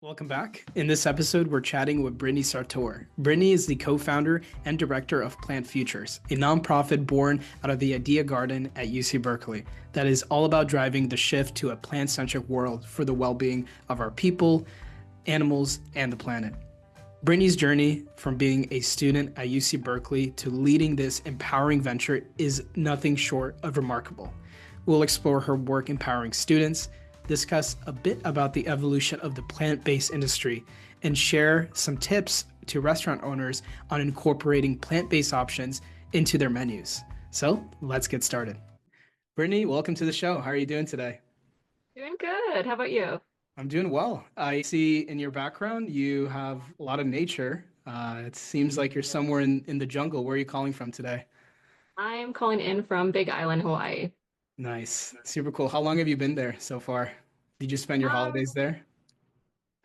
Welcome back. In this episode, we're chatting with Brittany Sartor. Brittany is the co-founder and director of Plant Futures, a nonprofit born out of the Idea Garden at UC Berkeley that is all about driving the shift to a plant-centric world for the well-being of our people, animals, and the planet. Brittany's journey from being a student at UC Berkeley to leading this empowering venture is nothing short of remarkable. We'll explore her work empowering students, discuss a bit about the evolution of the plant-based industry, and share some tips to restaurant owners on incorporating plant-based options into their menus. So let's get started. Brittany, welcome to the show. How are you doing today? Doing good. How about you? I'm doing well. I see in your background you have a lot of nature. It seems like you're somewhere in the jungle. Where are you calling from today? I'm calling in from Big Island, Hawaii. Nice. Super cool. How long have you been there so far? Did you spend your Um, holidays there?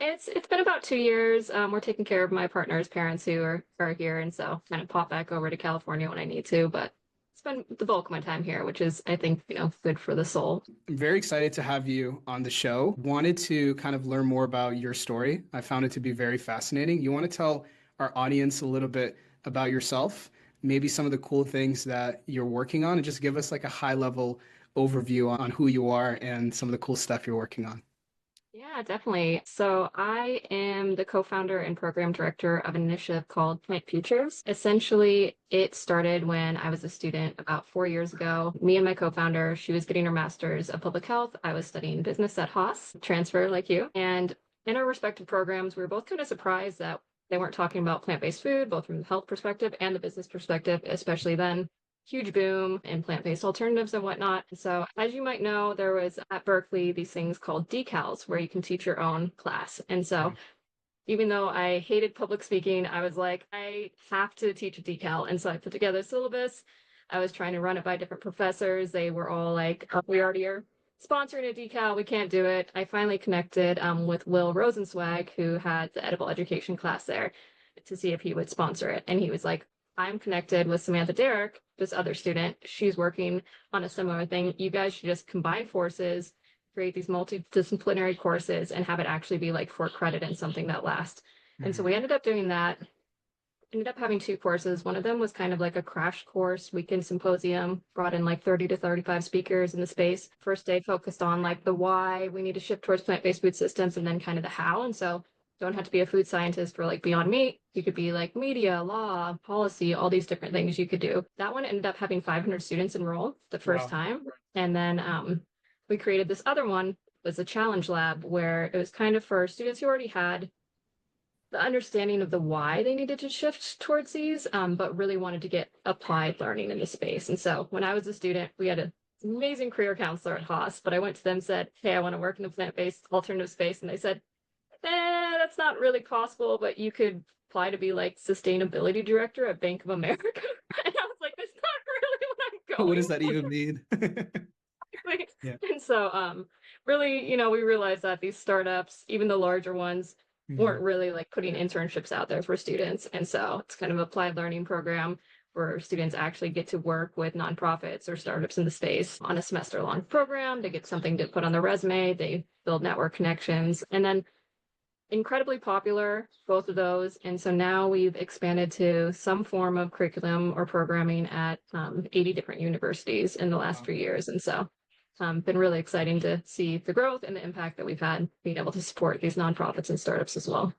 it's been about 2 years. We're taking care of my partner's parents who are here, and so kind of pop back over to California when I need to. But spend the bulk of my time here, which is, I think, good for the soul. I'm very excited to have you on the show. Wanted to kind of learn more about your story. I found it to be very fascinating. You want to tell our audience a little bit about yourself, maybe some of the cool things that you're working on, and just give us like a high level overview on who you are and some of the cool stuff you're working on. Yeah, definitely. So I am the co-founder and program director of an initiative called Plant Futures. Essentially, it started when I was a student about 4 years ago. Me and my co-founder, she was getting her master's of public health. I was studying business at Haas, transfer like you. And in our respective programs, we were both kind of surprised that they weren't talking about plant-based food, both from the health perspective and the business perspective, especially then huge boom in plant-based alternatives and whatnot. And so, as you might know, there was at Berkeley these things called decals where you can teach your own class. And so, even though I hated public speaking, I was like, I have to teach a decal. And so I put together a syllabus. I was trying to run it by different professors. They were all like, oh, we already are sponsoring a decal. We can't do it. I finally connected with Will Rosenswag, who had the edible education class there, to see if he would sponsor it. And he was like, I'm connected with Samantha Derrick, this other student. She's working on a similar thing. You guys should just combine forces, create these multidisciplinary courses, and have it actually be like for credit and something that lasts. And so Mhm. we ended up doing that. Ended up having two courses. One of them was kind of like a crash course weekend symposium, brought in like 30 to 35 speakers in the space. First day focused on like the why we need to shift towards plant-based food systems and then kind of the how. And so don't have to be a food scientist for like Beyond Meat. You could be like media, law, policy, all these different things you could do. That one ended up having 500 students enroll the first Wow. time. And then we created this other one, was a challenge lab where it was kind of for students who already had the understanding of the why they needed to shift towards these, but really wanted to get applied learning in the space. And so when I was a student, we had an amazing career counselor at Haas, but I went to them and said, hey, I want to work in a plant-based alternative space. And they said, that's not really possible, but you could apply to be like sustainability director at Bank of America. And I was like, that's not really what I'm What going does that even mean? for. Yeah. And so really, we realized that these startups, even the larger ones, weren't Mhm. really like putting internships out there for students. And so it's kind of applied learning program where students actually get to work with nonprofits or startups in the space on a semester long program. They get something to put on their resume. They build network connections. And then incredibly popular, both of those. And so now we've expanded to some form of curriculum or programming at 80 different universities in the last Wow. 3 years. And so been really exciting to see the growth and the impact that we've had being able to support these nonprofits and startups as well.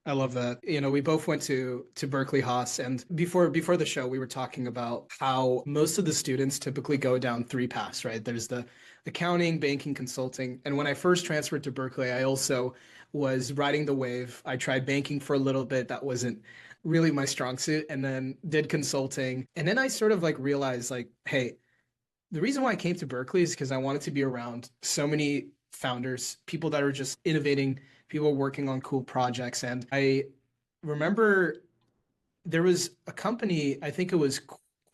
I love that. We both went to Berkeley Haas, and before the show, we were talking about how most of the students typically go down three paths, right? There's the accounting, banking, consulting. And when I first transferred to Berkeley, I also was riding the wave. I tried banking for a little bit. That wasn't really my strong suit, and then did consulting. And then I sort of like realized like, hey, the reason why I came to Berkeley is because I wanted to be around so many founders, people that are just innovating, people working on cool projects. And I remember there was a company, I think it was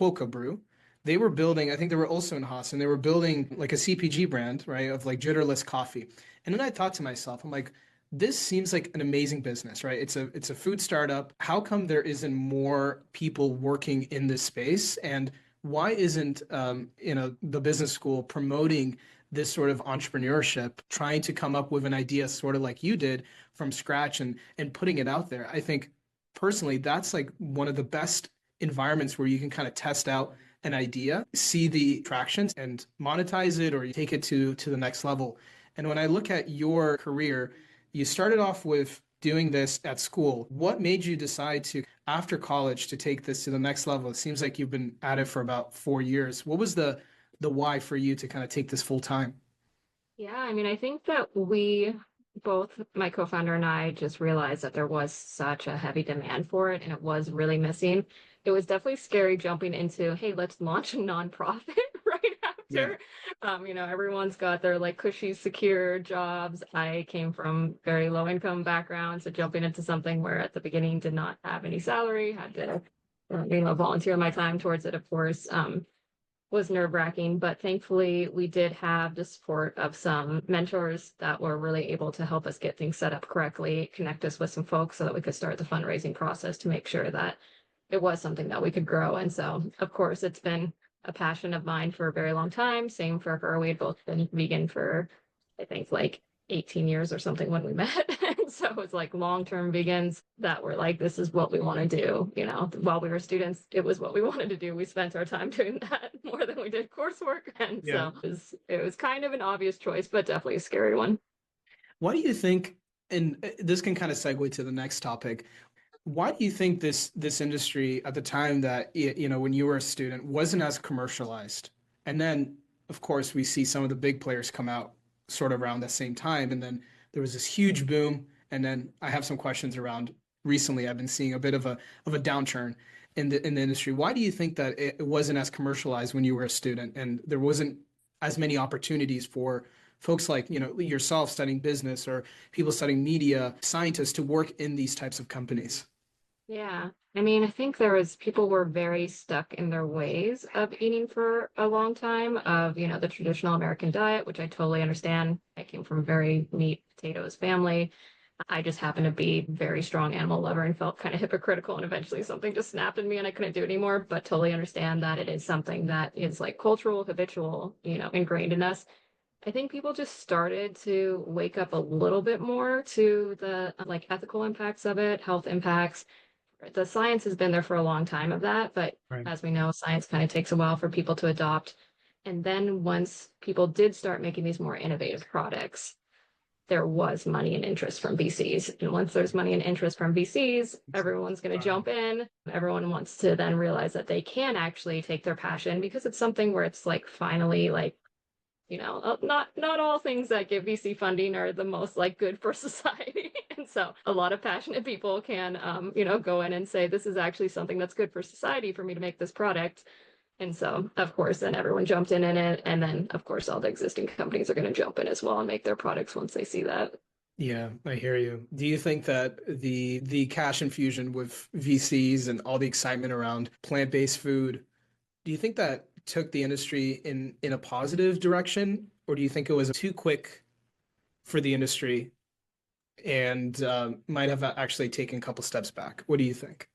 Quokka Brew. They were building, I think they were also in Haas, and they were building like a CPG brand, right, of like jitterless coffee. And then I thought to myself, I'm like, this seems like an amazing business, right? It's a food startup. How come there isn't more people working in this space? And why isn't the business school promoting this sort of entrepreneurship, trying to come up with an idea sort of like you did from scratch and putting it out there. I think personally that's like one of the best environments where you can kind of test out an idea, see the tractions and monetize it or you take it to the next level. And when I look at your career, you started off with doing this at school. What made you decide to, after college, to take this to the next level? It seems like you've been at it for about 4 years. What was the why for you to kind of take this full time? Yeah, I mean, I think that we both, my co-founder and I, just realized that there was such a heavy demand for it and it was really missing. It was definitely scary jumping into, hey, let's launch a nonprofit right Yeah. after. Everyone's got their like cushy, secure jobs. I came from very low income background, so jumping into something where at the beginning did not have any salary, had to, volunteer my time towards it, of course. Was nerve-wracking, but thankfully we did have the support of some mentors that were really able to help us get things set up correctly, connect us with some folks so that we could start the fundraising process to make sure that it was something that we could grow. And so, of course, it's been a passion of mine for a very long time. Same for her. We had both been vegan for, I think, like 18 years or something when we met. And so it's like long-term vegans that were like, this is what we want to do. While we were students, it was what we wanted to do. We spent our time doing that more than we did coursework. And Yeah. so it was kind of an obvious choice, but definitely a scary one. Why do you think, and this can kind of segue to the next topic, why do you think this industry at the time that when you were a student wasn't as commercialized? And then of course we see some of the big players come out sort of around the same time and then there was this huge boom and then I have some questions around recently I've been seeing a bit of a downturn in the industry. Why do you think that it wasn't as commercialized when you were a student and there wasn't as many opportunities for folks like yourself studying business or people studying media, scientists to work in these types of companies? Yeah. I mean, I think people were very stuck in their ways of eating for a long time of, the traditional American diet, which I totally understand. I came from a very meat, potatoes family. I just happened to be very strong animal lover and felt kind of hypocritical. And eventually something just snapped in me and I couldn't do it anymore, but totally understand that it is something that is like cultural, habitual, ingrained in us. I think people just started to wake up a little bit more to the like ethical impacts of it, health impacts. The science has been there for a long time of that, but Right. as we know, science kind of takes a while for people to adopt. And then once people did start making these more innovative products, there was money and interest from VCs. And once there's money and interest from VCs, everyone's going to jump in. Everyone wants to then realize that they can actually take their passion because it's something where it's like finally like not all things that get VC funding are the most like good for society. And so a lot of passionate people can, go in and say, this is actually something that's good for society for me to make this product. And so, of course, then everyone jumped in it. And then, of course, all the existing companies are going to jump in as well and make their products once they see that. Yeah, I hear you. Do you think that the cash infusion with VCs and all the excitement around plant-based food, do you think that took the industry in a positive direction, or do you think it was too quick for the industry and might have actually taken a couple steps back? What do you think?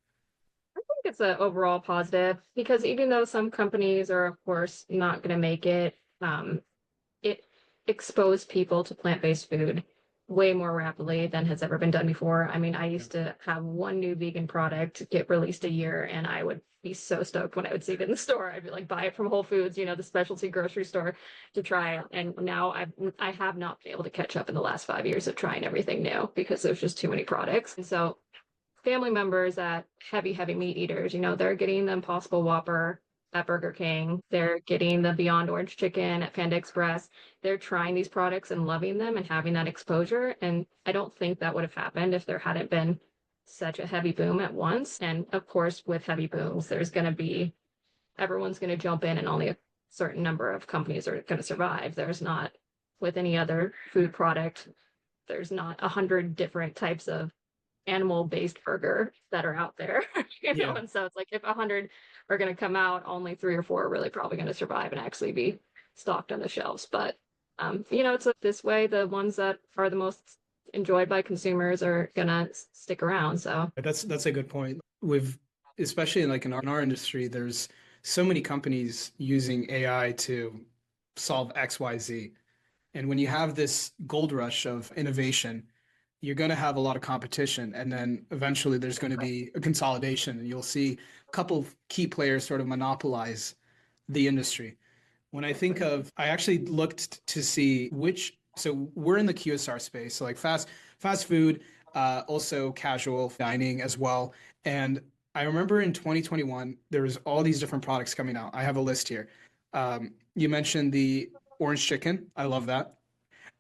I think it's an overall positive because even though some companies are, of course, not going to make it, it exposed people to plant-based food way more rapidly than has ever been done before. I mean, I used to have one new vegan product get released a year, and I would be so stoked when I would see it in the store. I'd be like, buy it from Whole Foods, the specialty grocery store to try it. And now I have not been able to catch up in the last 5 years of trying everything new because there's just too many products. And so family members at heavy meat eaters, they're getting the Impossible Whopper at Burger King. They're getting the Beyond Orange Chicken at Panda Express. They're trying these products and loving them and having that exposure. And I don't think that would have happened if there hadn't been such a heavy boom at once. And of course, with heavy booms, everyone's going to jump in and only a certain number of companies are going to survive. There's not, with any other food product, there's not 100 different types of animal-based burger that are out there, Yeah. and so it's like if 100 are going to come out, only 3 or 4 are really probably going to survive and actually be stocked on the shelves. But it's this way, the ones that are the most enjoyed by consumers are gonna stick around. So That's a good point. With especially like in our industry, there's so many companies using AI to solve XYZ. And when you have this gold rush of innovation, you're going to have a lot of competition. And then eventually there's going to be a consolidation, and you'll see a couple of key players sort of monopolize the industry. When I think of, I actually looked to see which, so we're in the QSR space, so like fast food, also casual dining as well. And I remember in 2021, there was all these different products coming out. I have a list here. You mentioned the orange chicken. I love that.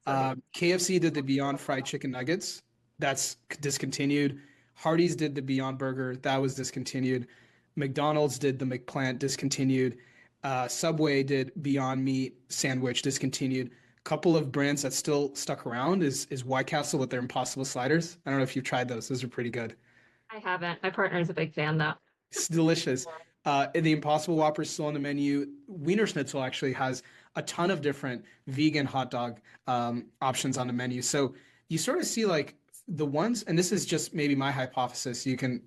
So KFC did the Beyond Fried Chicken Nuggets. That's discontinued. Hardee's did the Beyond Burger. That was discontinued. McDonald's did the McPlant, discontinued. Subway did Beyond Meat sandwich, discontinued. Couple of brands that still stuck around is White Castle with their Impossible Sliders. I don't know if you've tried those. Those are pretty good. I haven't. My partner is a big fan though. It's delicious. The Impossible Whopper is still on the menu. Wiener Schnitzel actually has a ton of different vegan hot dog options on the menu. So you sort of see like the ones, and this is just maybe my hypothesis. You can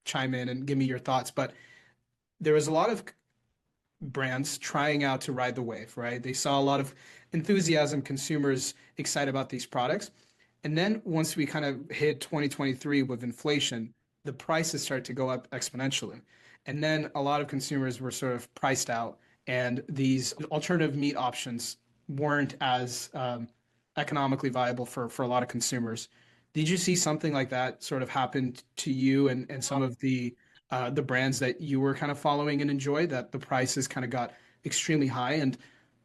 chime in and give me your thoughts, but there was a lot of brands trying out to ride the wave, right? They saw a lot of enthusiasm, consumers excited about these products. And then once we kind of hit 2023 with inflation, the prices started to go up exponentially. And then a lot of consumers were sort of priced out, and these alternative meat options weren't as economically viable for a lot of consumers. Did you see something like that sort of happen to you and some of the brands that you were kind of following and enjoy, that the prices kind of got extremely high, and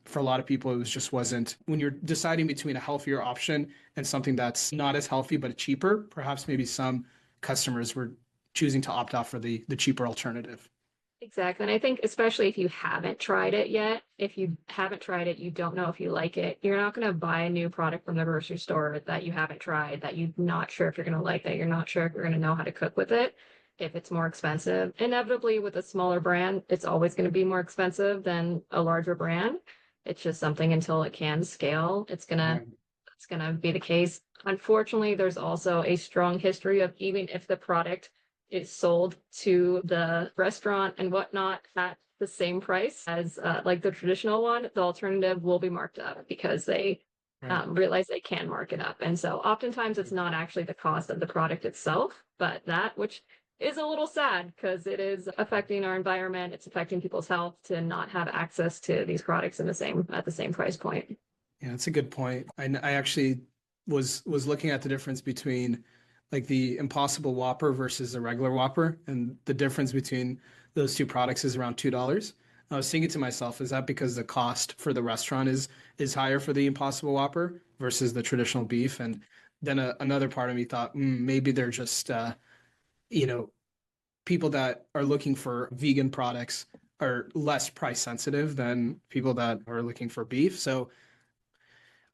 for a lot of people it was just wasn't, when you're deciding between a healthier option and something that's not as healthy but cheaper, perhaps maybe some customers were choosing to opt out for the cheaper alternative. Exactly. And I think especially if you haven't tried it yet, if you haven't tried it, you don't know if you like it. You're not going to buy a new product from the grocery store that you haven't tried, that you're not sure if you're going to like, that you're not sure if you're going to know how to cook with it, if it's more expensive. Inevitably, with a smaller brand, it's always going to be more expensive than a larger brand. It's just something until it can scale, Right. it's gonna be the case. Unfortunately, there's also a strong history of, even if the product is sold to the restaurant and whatnot at the same price as like the traditional one, the alternative will be marked up because they Right. realize they can mark it up. And so oftentimes it's not actually the cost of the product itself, but that, which is a little sad because it is affecting our environment. It's affecting people's health to not have access to these products in the same at the same price point. Yeah, that's a good point. I actually was looking at the difference between like the Impossible Whopper versus the regular Whopper, and the difference between those two products is around $2. I was thinking to myself, is that because the cost for the restaurant is higher for the Impossible Whopper versus the traditional beef? And then another part of me thought, maybe they're just you know, people that are looking for vegan products are less price sensitive than people that are looking for beef. So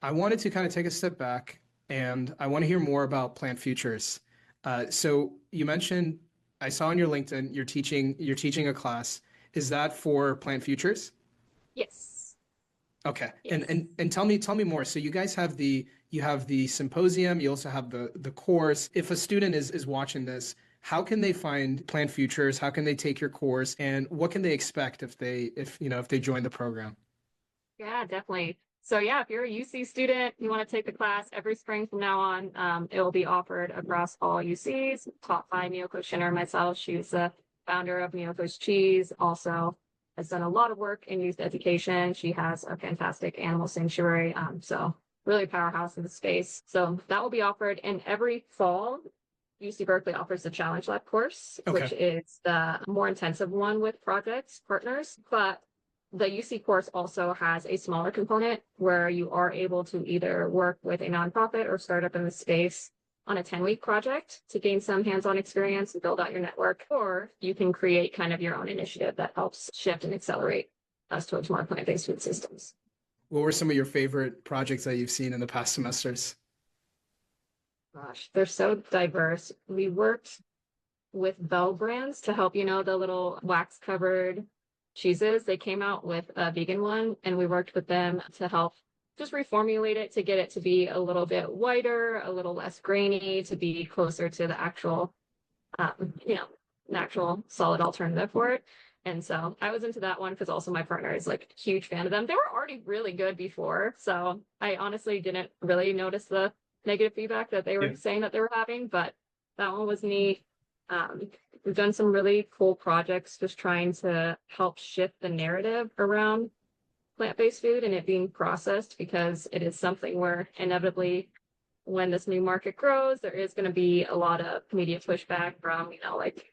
I wanted to kind of take a step back, and I want to hear more about Plant Futures. So you mentioned, I saw on your LinkedIn you're teaching a class. Is that for Plant Futures? Yes. Okay. And Yes. and and tell me more. So you have the symposium, you also have the course. If a student is watching this, how can they find Plant Futures? How can they take your course? And what can they expect if they join the program? Yeah, definitely. So yeah, if you're a UC student, you want to take the class every spring from now on, it will be offered across all UCs, taught by Miyoko Shinner myself. She's the founder of Miyoko's Cheese, also has done a lot of work in youth education. She has a fantastic animal sanctuary, so really a powerhouse in the space. So that will be offered, and every fall, UC Berkeley offers the Challenge Lab course, Okay. which is the more intensive one with projects partners. But the UC course also has a smaller component where you are able to either work with a nonprofit or startup in the space on a 10-week project to gain some hands-on experience and build out your network, or you can create kind of your own initiative that helps shift and accelerate us towards more plant-based food systems. What were some of your favorite projects that you've seen in the past semesters? Gosh, they're so diverse. We worked with Bell Brands to help, the little wax covered cheeses. They came out with a vegan one, and we worked with them to help just reformulate it to get it to be a little bit whiter, a little less grainy, to be closer to the actual, um, you know, natural solid alternative for it. And so I was into that one because also my partner is like a huge fan of them. They were already really good before. So I honestly didn't really notice the negative feedback that they were saying that they were having, but that one was neat. We've done some really cool projects just trying to help shift the narrative around plant-based food and it being processed because it is something where inevitably when this new market grows, there is going to be a lot of immediate pushback from, like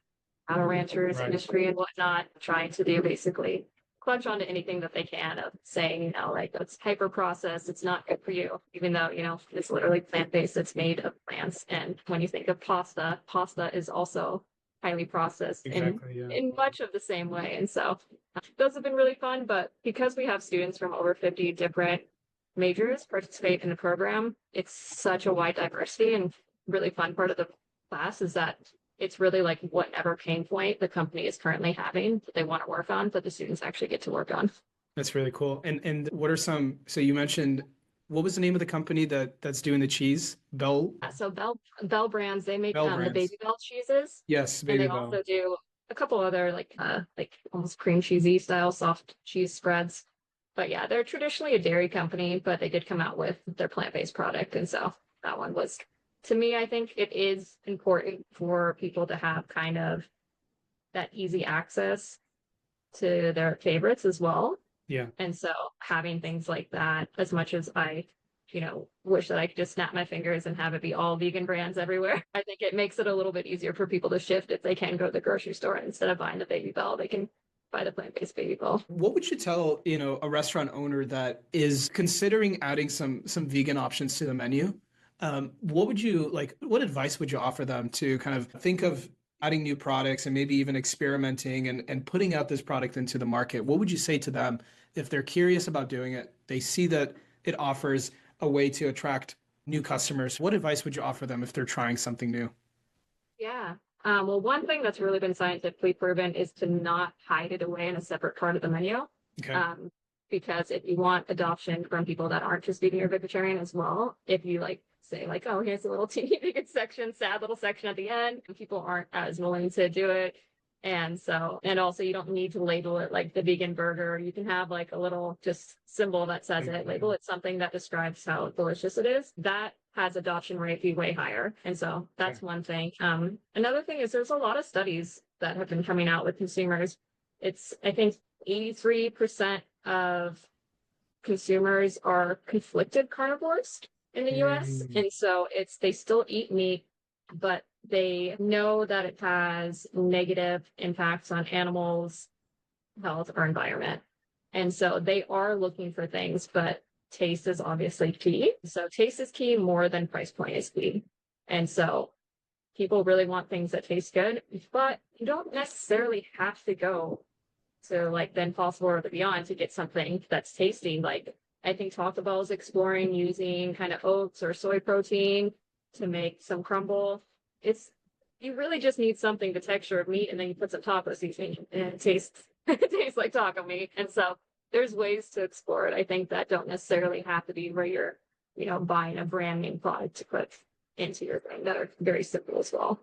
cattle ranchers, industry and whatnot, trying to do basically clutch onto anything that they can of saying, like it's hyper processed, it's not good for you, even though, it's literally plant-based, it's made of plants. And when you think of pasta, pasta is also highly processed in much of the same way. And so those have been really fun, but because we have students from over 50 different majors participate in the program, it's such a wide diversity and really fun part of the class is that it's really like whatever pain point the company is currently having that they want to work on that the students actually get to work on. That's really cool. And what are some, so you mentioned, what was the name of the company that's doing the cheese? So Bell Brands, they make Bell the Brands. Baby Bell cheeses. Yes, And Baby they Bell. also do a couple other like almost cream cheesy style soft cheese spreads. But yeah, they're traditionally a dairy company, but they did come out with their plant-based product. And so that one was, to me, I think it is important for people to have kind of that easy access to their favorites as well. Yeah. And so having things like that, as much as I, wish that I could just snap my fingers and have it be all vegan brands everywhere, I think it makes it a little bit easier for people to shift if they can go to the grocery store and instead of buying the Baby Bell, they can buy the plant-based Baby Bell. What would you tell, a restaurant owner that is considering adding some vegan options to the menu? What advice would you offer them to kind of think of adding new products and maybe even experimenting and putting out this product into the market? What would you say to them if they're curious about doing it? They see that it offers a way to attract new customers. What advice would you offer them if they're trying something new? Yeah. Well, one thing that's really been scientifically proven is to not hide it away in a separate part of the menu. Okay. Because if you want adoption from people that aren't just vegan or vegetarian as well, if you say oh, here's a little teeny vegan section, sad little section at the end, and people aren't as willing to do it. And also you don't need to label it like the vegan burger. You can have like a little just symbol that says it, label it something that describes how delicious it is. That has adoption rate be way higher. And so that's one thing. Another thing is there's a lot of studies that have been coming out with consumers. It's, I think, 83% of consumers are conflicted carnivores in the US. And so they still eat meat, but they know that it has negative impacts on animals' health or environment. And so they are looking for things, but taste is obviously key. So taste is key more than price point is key. And so people really want things that taste good, but you don't necessarily have to go to the Impossible or the Beyond to get something that's tasty. I think Taco Bell is exploring using kind of oats or soy protein to make some crumble. You really just need something the texture of meat, and then you put some taco seasoning and it tastes like taco meat. And so there's ways to explore it. I think that don't necessarily have to be where you're, buying a brand name product to put into your thing that are very simple as well.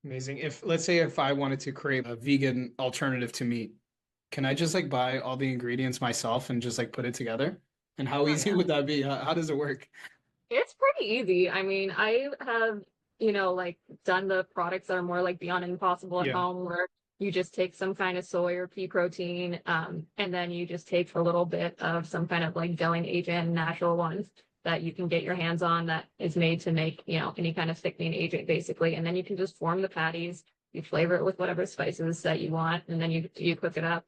Amazing. Let's say if I wanted to create a vegan alternative to meat, can I just buy all the ingredients myself and just put it together? And how easy would that be? How does it work? It's pretty easy. I mean, I have, done the products that are more Beyond Impossible at home where you just take some kind of soy or pea protein, and then you just take a little bit of some kind of gelling agent, natural ones that you can get your hands on that is made to make, any kind of thickening agent basically. And then you can just form the patties, you flavor it with whatever spices that you want, and then you cook it up.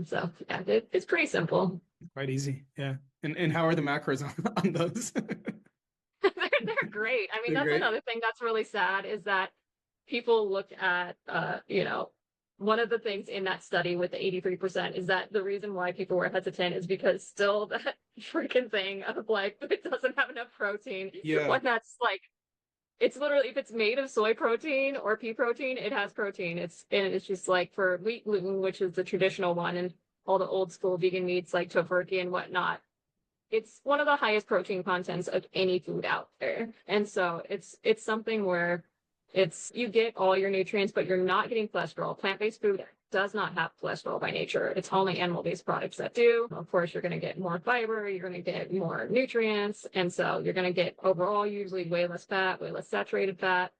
So yeah, it's pretty simple. Quite easy. Yeah. And how are the macros on those? They're great. I mean, that's another thing that's really sad is that people look at, one of the things in that study with the 83% is that the reason why people were hesitant is because still that freaking thing of it doesn't have enough protein. Yeah. When that's it's literally, if it's made of soy protein or pea protein, it has protein. It's just for wheat gluten, which is the traditional one, and all the old school vegan meats like tofurkey and whatnot. It's one of the highest protein contents of any food out there. And so it's something where you get all your nutrients, but you're not getting cholesterol. Plant-based food does not have cholesterol by nature. It's only animal-based products that do. Of course, you're going to get more fiber, you're going to get more nutrients, and so you're going to get overall usually way less fat, way less saturated fat.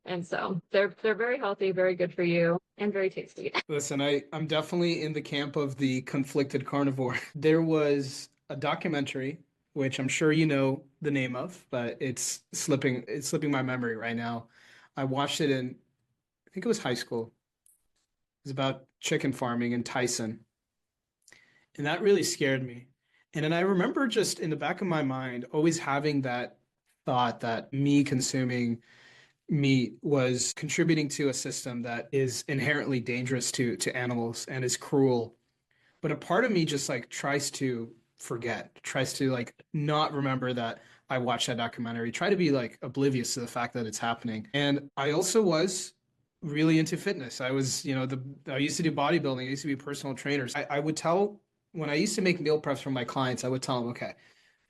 And so they're very healthy, very good for you, and very tasty. Listen, I'm definitely in the camp of the conflicted carnivore. There was a documentary, which I'm sure you know the name of, but it's slipping my memory right now. I watched it in, I think it was high school. It was about chicken farming in Tyson, and that really scared me. And then I remember just in the back of my mind always having that thought that me consuming meat was contributing to a system that is inherently dangerous to animals and is cruel. But a part of me just like tries to forget, tries to like not remember that I watched that documentary, try to be like oblivious to the fact that it's happening. And I also was really into fitness. I was, I used to do bodybuilding. I used to be personal trainers. I would tell when I used to make meal preps for my clients, I would tell them, okay,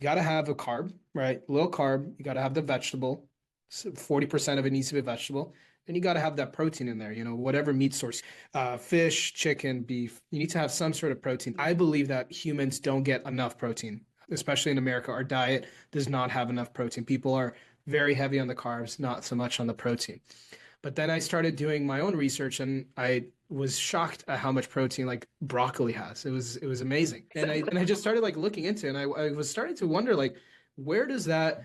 you got to have a carb, right? Low carb. You got to have the vegetable. So 40% of it needs to be vegetable. Then you got to have that protein in there, whatever meat source, fish, chicken, beef. You need to have some sort of protein. I believe that humans don't get enough protein, especially in America. Our diet does not have enough protein. People are very heavy on the carbs, not so much on the protein. But then I started doing my own research and I was shocked at how much protein like broccoli has. It was amazing. And I just started like looking into it and I was starting to wonder like where does that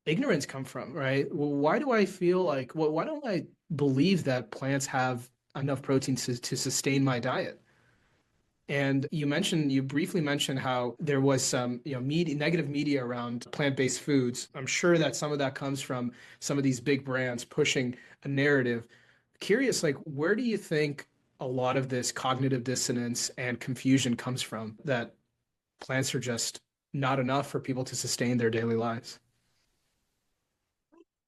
ignorance come from, right? Well, why do I feel like why don't I believe that plants have enough protein to sustain my diet? And you briefly mentioned how there was some, negative media around plant-based foods. I'm sure that some of that comes from some of these big brands pushing a narrative. Curious, like, where do you think a lot of this cognitive dissonance and confusion comes from that plants are just not enough for people to sustain their daily lives?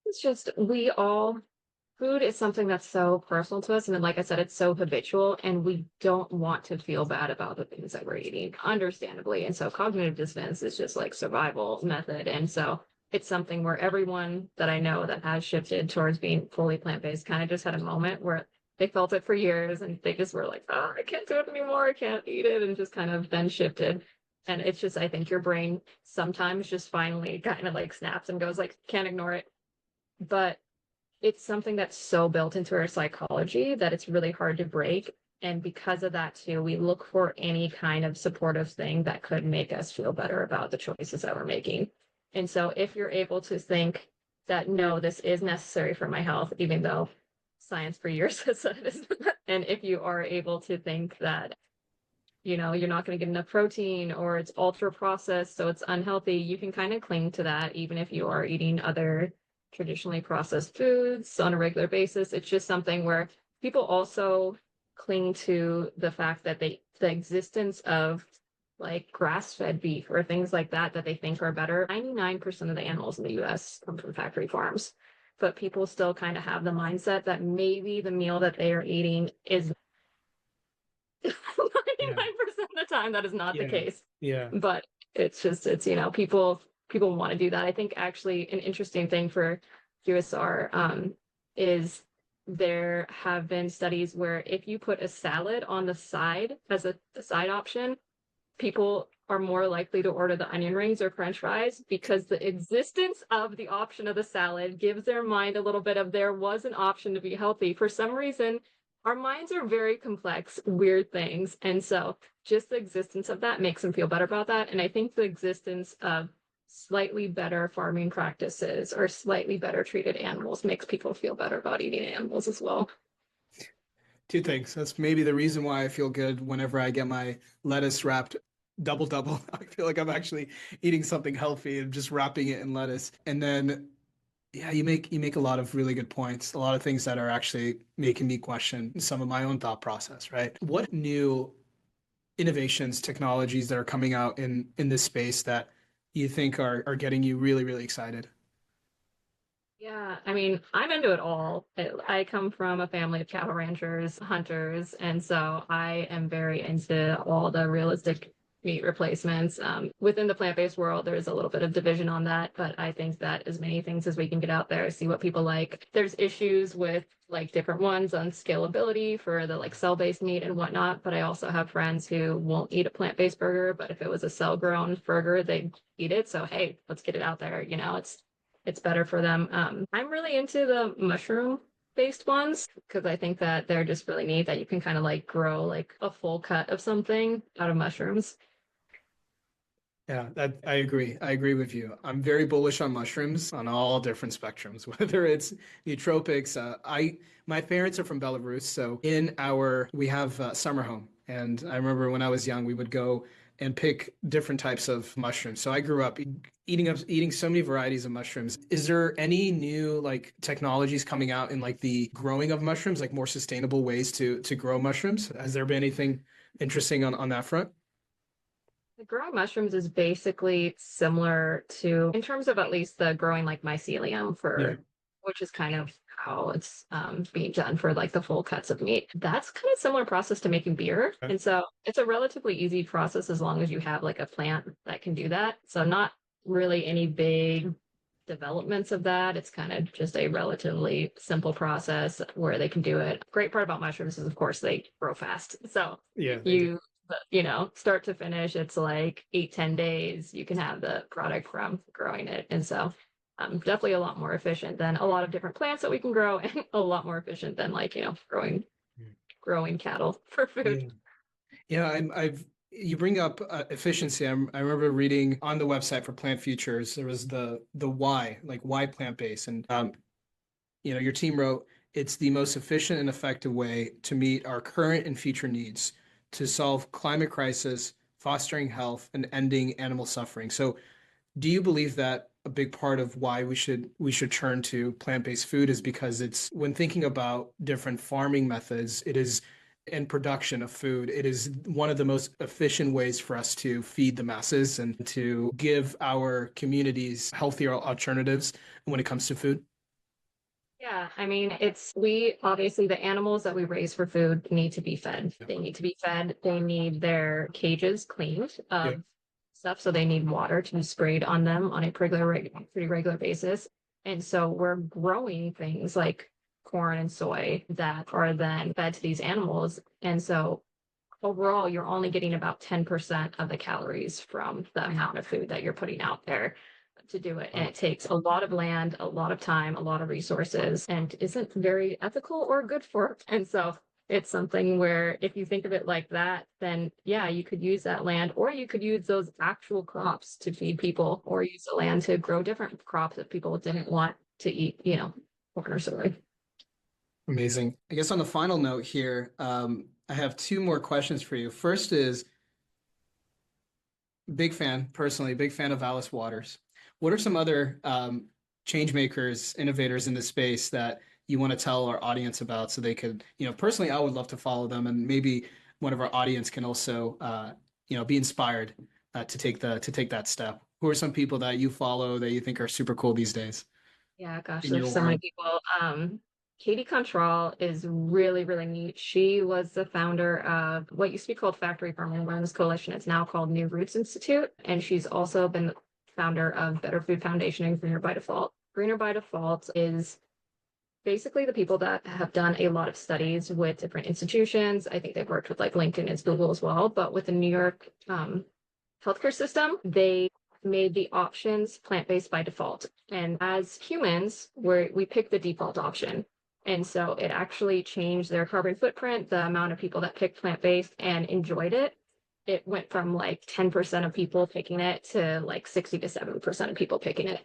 It's just food is something that's so personal to us. And then, like I said, it's so habitual, and we don't want to feel bad about the things that we're eating, understandably. And so, cognitive dissonance is just like survival method. And so, it's something where everyone that I know that has shifted towards being fully plant-based kind of just had a moment where they felt it for years and they just were like, oh, I can't do it anymore. I can't eat it. And just kind of then shifted. And it's just, I think your brain sometimes just finally kind of like snaps and goes like, can't ignore it. But it's something that's so built into our psychology that it's really hard to break. And because of that, too, we look for any kind of supportive thing that could make us feel better about the choices that we're making. And so if you're able to think that, no, this is necessary for my health, even though science for years has said it is, and if you are able to think that, you're not going to get enough protein or it's ultra processed, so it's unhealthy, you can kind of cling to that, even if you are eating other traditionally processed foods on a regular basis. It's just something where people also cling to the fact that the existence of like grass-fed beef or things like that they think are better. 99% of the animals in the US come from factory farms, but people still kind of have the mindset that maybe the meal that they are eating is 99% of the time that is not the Yeah, case. yeah. But people want to do that. I think actually an interesting thing for QSR is there have been studies where if you put a salad on the side as a side option, people are more likely to order the onion rings or French fries because the existence of the option of the salad gives their mind a little bit of there was an option to be healthy. For some reason, our minds are very complex, weird things. And so just the existence of that makes them feel better about that. And I think the existence of slightly better farming practices or slightly better treated animals makes people feel better about eating animals as well. Two things. That's maybe the reason why I feel good whenever I get my lettuce wrapped double double. I feel like I'm actually eating something healthy and just wrapping it in lettuce. And then yeah, you make a lot of really good points. A lot of things that are actually making me question some of my own thought process, right? What new innovations, technologies that are coming out in this space that you think are getting you really, really excited? Yeah, I mean, I'm into it all. I come from a family of cattle ranchers, hunters, and so I am very into all the realistic meat replacements. Within the plant-based world, there's a little bit of division on that, but I think that as many things as we can get out there, see what people like. There's issues with like different ones on scalability for the like cell-based meat and whatnot, but I also have friends who won't eat a plant-based burger, but if it was a cell-grown burger, they'd eat it. So hey, let's get it out there. You know, it's better for them. I'm really into the mushroom based ones because I think that they're just really neat that you can kind of like grow like a full cut of something out of mushrooms. Yeah, I agree. I agree with you. I'm very bullish on mushrooms on all different spectrums, whether it's nootropics. My parents are from Belarus, so we have a summer home, and I remember when I was young, we would go and pick different types of mushrooms. So I grew up eating so many varieties of mushrooms. Is there any new like technologies coming out in like the growing of mushrooms, like more sustainable ways to grow mushrooms? Has there been anything interesting on that front? The growing mushrooms is basically similar to, in terms of at least the growing like mycelium Yeah. for, which is kind of how it's being done for like the full cuts of meat. That's kind of similar process to making beer. Okay. And so it's a relatively easy process as long as you have like a plant that can do that. So not really any big developments of that. It's kind of just a relatively simple process where they can do it. Great part about mushrooms is, of course, they grow fast. So Yeah, they do. you, you know, start to finish, it's like 8, 10 days. You can have the product from growing it. And so definitely a lot more efficient than a lot of different plants that we can grow and a lot more efficient than like, you know, growing cattle for food. Yeah. Yeah, I've you bring up efficiency. I remember reading on the website for Plant Futures, there was the why, like why plant-based, and your team wrote it's the most efficient and effective way to meet our current and future needs to solve climate crisis, fostering health, and ending animal suffering. So, do you believe that a big part of why we should turn to plant-based food is because it's when thinking about different farming methods, it is in production of food, it is one of the most efficient ways for us to feed the masses and to give our communities healthier alternatives when it comes to food. Yeah, I mean, we obviously the animals that we raise for food need to be fed. Yeah. They need to be fed. They need their cages cleaned Yeah. of stuff. So they need water to be sprayed on them on a pretty regular basis. And so we're growing things like corn and soy that are then fed to these animals. And so overall, you're only getting about 10% of the calories from the amount of food that you're putting out there to do it. And Wow. it takes a lot of land, a lot of time, a lot of resources, and isn't very ethical or good for it. And so it's something where if you think of it like that, then yeah, you could use that land, or you could use those actual crops to feed people, or use the land to grow different crops that people didn't want to eat, you know, corn or soy. Amazing. I guess on the final note here, I have two more questions for you. First is big fan, personally, big fan of Alice Waters. What are some other change makers, innovators in the space that you want to tell our audience about so they could, personally, I would love to follow them, and maybe one of our audience can also, be inspired to take that step. Who are some people that you follow that you think are super cool these days Yeah, gosh, in your there's so many world? people. Katie Contral is really, really neat. She was the founder of what used to be called Factory Farming Awareness Coalition. It's now called New Roots Institute. And she's also been the founder of Better Food Foundation and Greener by Default. Greener by Default is basically the people that have done a lot of studies with different institutions. I think they've worked with like LinkedIn and Google as well, but with the New York healthcare system, they made the options plant-based by default. And as humans, we pick the default option. And so it actually changed their carbon footprint, the amount of people that picked plant-based and enjoyed it. It went from like 10% of people picking it to like 60 to 70% of people picking it.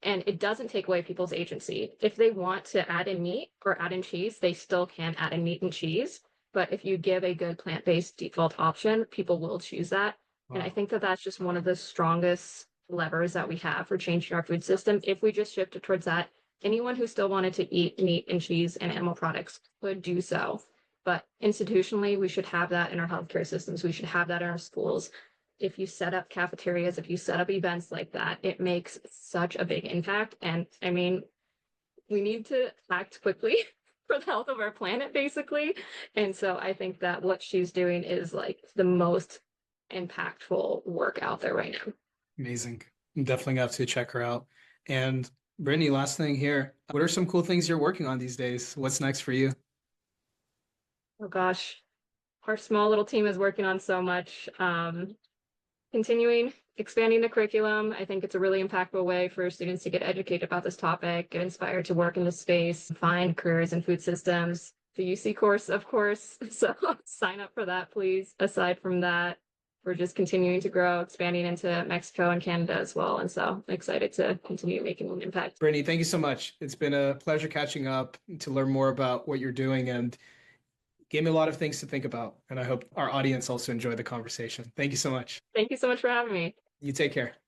And it doesn't take away people's agency. If they want to add in meat or add in cheese, they still can add in meat and cheese. But if you give a good plant-based default option, people will choose that. And I Wow. think that that's just one of the strongest levers that we have for changing our food system. If we just shifted towards that, anyone who still wanted to eat meat and cheese and animal products could do so. But institutionally, we should have that in our healthcare systems. We should have that in our schools. If you set up cafeterias, if you set up events like that, it makes such a big impact. And I mean, we need to act quickly for the health of our planet, basically. And so I think that what she's doing is like the most impactful work out there right now. Amazing. I'm definitely gonna have to check her out. And Brittany, last thing here. What are some cool things you're working on these days? What's next for you? Oh gosh, our small little team is working on so much. Continuing expanding the curriculum. I think it's a really impactful way for students to get educated about this topic, get inspired to work in this space, find careers in food systems. The UC course, of course. So sign up for that, please. Aside from that, we're just continuing to grow, expanding into Mexico and Canada as well. And so I'm excited to continue making an impact. Brittany, thank you so much. It's been a pleasure catching up to learn more about what you're doing and gave me a lot of things to think about. And I hope our audience also enjoyed the conversation. Thank you so much. Thank you so much for having me. You take care.